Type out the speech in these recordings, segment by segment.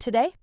today?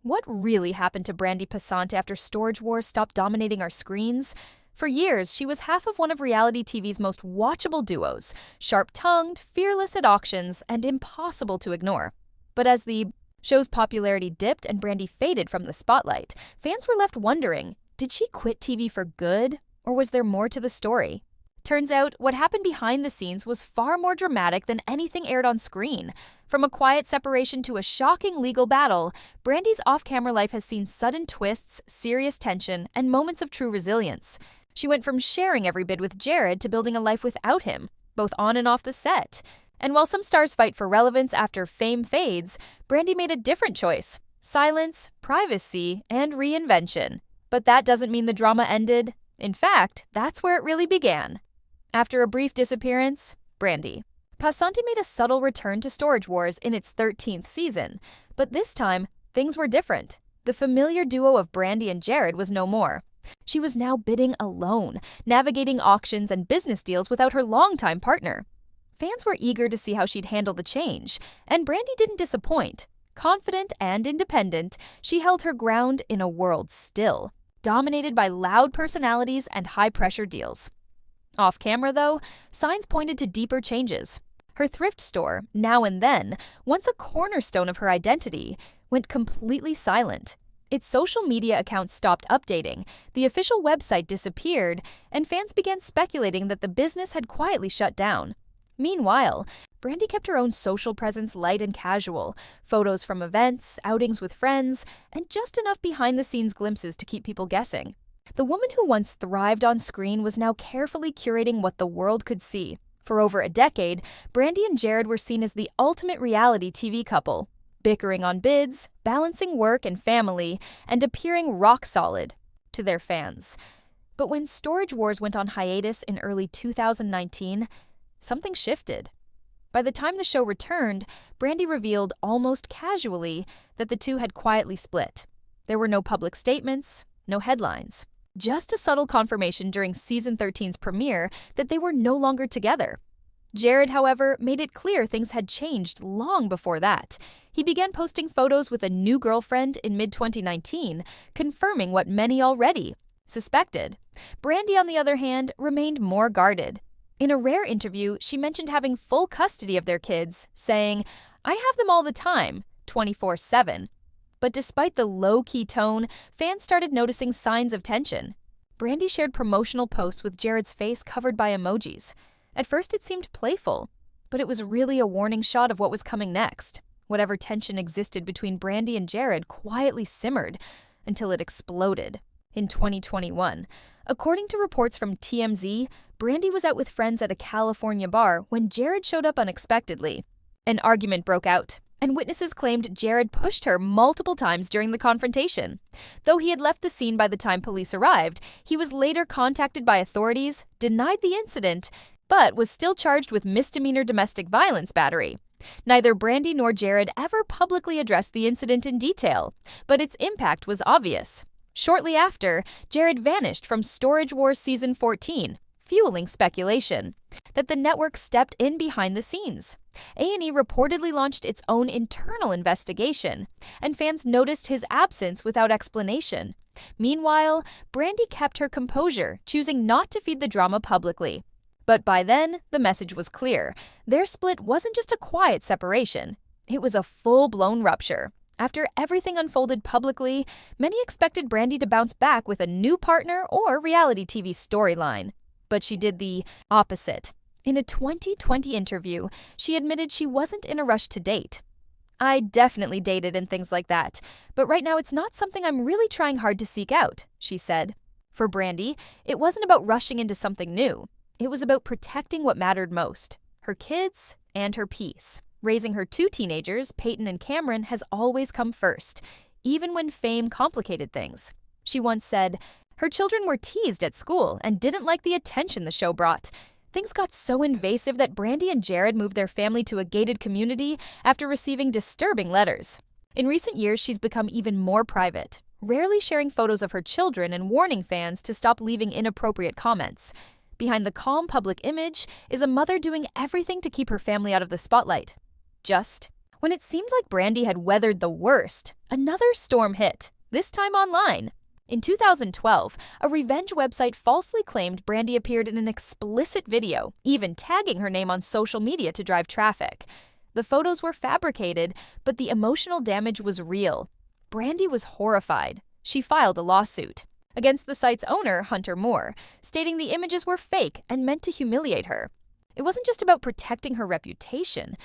What really happened to Brandi Passante after Storage Wars stopped dominating our screens? For years, she was half of one of reality TV's most watchable duos, sharp-tongued, fearless at auctions, and impossible to ignore. But as the show's popularity dipped and Brandi faded from the spotlight, fans were left wondering, did she quit TV for good, or was there more to the story? Turns out, what happened behind the scenes was far more dramatic than anything aired on screen. From a quiet separation to a shocking legal battle, Brandi's off-camera life has seen sudden twists, serious tension, and moments of true resilience. She went from sharing every bit with Jarrod to building a life without him, both on and off the set. And while some stars fight for relevance after fame fades, Brandi made a different choice: silence, privacy, and reinvention. But that doesn't mean the drama ended. In fact, that's where it really began. After a brief disappearance, Brandi Passante made a subtle return to Storage Wars in its 13th season. But this time, things were different. The familiar duo of Brandi and Jarrod was no more. She was now bidding alone, navigating auctions and business deals without her longtime partner. Fans were eager to see how she'd handle the change, and Brandi didn't disappoint. Confident and independent, she held her ground in a world still dominated by loud personalities and high-pressure deals. Off-camera, though, signs pointed to deeper changes. Her thrift store, Now and Then, once a cornerstone of her identity, went completely silent. Its social media accounts stopped updating, the official website disappeared, and fans began speculating that the business had quietly shut down. Meanwhile, Brandi kept her own social presence light and casual, photos from events, outings with friends, and just enough behind-the-scenes glimpses to keep people guessing. The woman who once thrived on screen was now carefully curating what the world could see. For over a decade, Brandi and Jarrod were seen as the ultimate reality TV couple, bickering on bids, balancing work and family, and appearing rock solid to their fans. But when Storage Wars went on hiatus in early 2019, something shifted. By the time the show returned, Brandi revealed almost casually that the two had quietly split. There were no public statements, no headlines. Just a subtle confirmation during Season 13's premiere that they were no longer together. Jarrod, however, made it clear things had changed long before that. He began posting photos with a new girlfriend in mid-2019, confirming what many already suspected. Brandi, on the other hand, remained more guarded. In a rare interview, she mentioned having full custody of their kids, saying, "I have them all the time, 24/7. But despite the low-key tone, fans started noticing signs of tension. Brandi shared promotional posts with Jarrod's face covered by emojis. At first it seemed playful, but it was really a warning shot of what was coming next. Whatever tension existed between Brandi and Jarrod quietly simmered until it exploded in 2021. According to reports from TMZ, Brandi was out with friends at a California bar when Jarrod showed up unexpectedly. An argument broke out, and witnesses claimed Jarrod pushed her multiple times during the confrontation. Though he had left the scene by the time police arrived, he was later contacted by authorities, denied the incident, but was still charged with misdemeanor domestic violence battery. Neither Brandi nor Jarrod ever publicly addressed the incident in detail, but its impact was obvious. Shortly after, Jarrod vanished from Storage Wars Season 14, fueling speculation that the network stepped in behind the scenes. A&E reportedly launched its own internal investigation, and fans noticed his absence without explanation. Meanwhile, Brandi kept her composure, choosing not to feed the drama publicly. But by then, the message was clear. Their split wasn't just a quiet separation. It was a full-blown rupture. After everything unfolded publicly, many expected Brandi to bounce back with a new partner or reality TV storyline. But she did the opposite. In a 2020 interview, she admitted she wasn't in a rush to date. "I definitely dated and things like that, but right now it's not something I'm really trying hard to seek out," she said. For Brandi, it wasn't about rushing into something new. It was about protecting what mattered most, her kids and her peace. Raising her two teenagers, Peyton and Cameron, has always come first, even when fame complicated things. She once said, her children were teased at school and didn't like the attention the show brought. Things got so invasive that Brandi and Jarrod moved their family to a gated community after receiving disturbing letters. In recent years, she's become even more private, rarely sharing photos of her children and warning fans to stop leaving inappropriate comments. Behind the calm public image is a mother doing everything to keep her family out of the spotlight. Just When it seemed like Brandi had weathered the worst, another storm hit, this time online. In 2012, a revenge website falsely claimed Brandi appeared in an explicit video, even tagging her name on social media to drive traffic. The photos were fabricated, but the emotional damage was real. Brandi was horrified. She filed a lawsuit against the site's owner, Hunter Moore, stating the images were fake and meant to humiliate her. It wasn't just about protecting her reputation.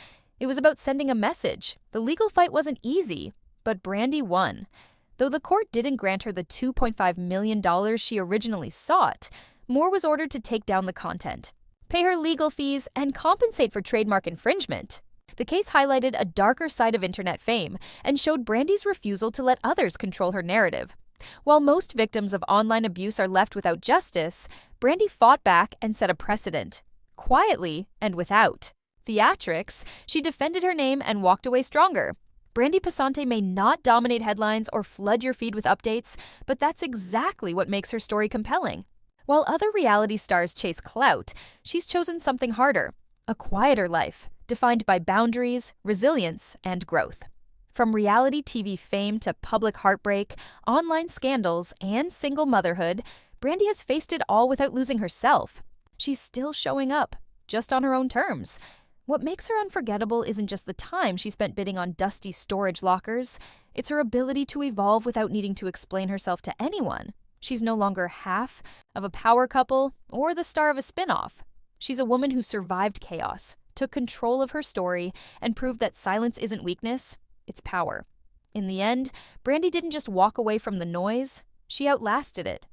It was about sending a message. The legal fight wasn't easy, but Brandi won. Though the court didn't grant her the $2.5 million she originally sought, Moore was ordered to take down the content, pay her legal fees, and compensate for trademark infringement. The case highlighted a darker side of internet fame and showed Brandi's refusal to let others control her narrative. While most victims of online abuse are left without justice, Brandi fought back and set a precedent. Quietly and without theatrics, she defended her name and walked away stronger. Brandi Passante may not dominate headlines or flood your feed with updates, but that's exactly what makes her story compelling. While other reality stars chase clout, she's chosen something harder, a quieter life, defined by boundaries, resilience, and growth. From reality TV fame to public heartbreak, online scandals, and single motherhood, Brandi has faced it all without losing herself. She's still showing up, just on her own terms. What makes her unforgettable isn't just the time she spent bidding on dusty storage lockers. It's her ability to evolve without needing to explain herself to anyone. She's no longer half of a power couple or the star of a spin-off. She's a woman who survived chaos, took control of her story, and proved that silence isn't weakness, it's power. In the end, Brandi didn't just walk away from the noise, she outlasted it.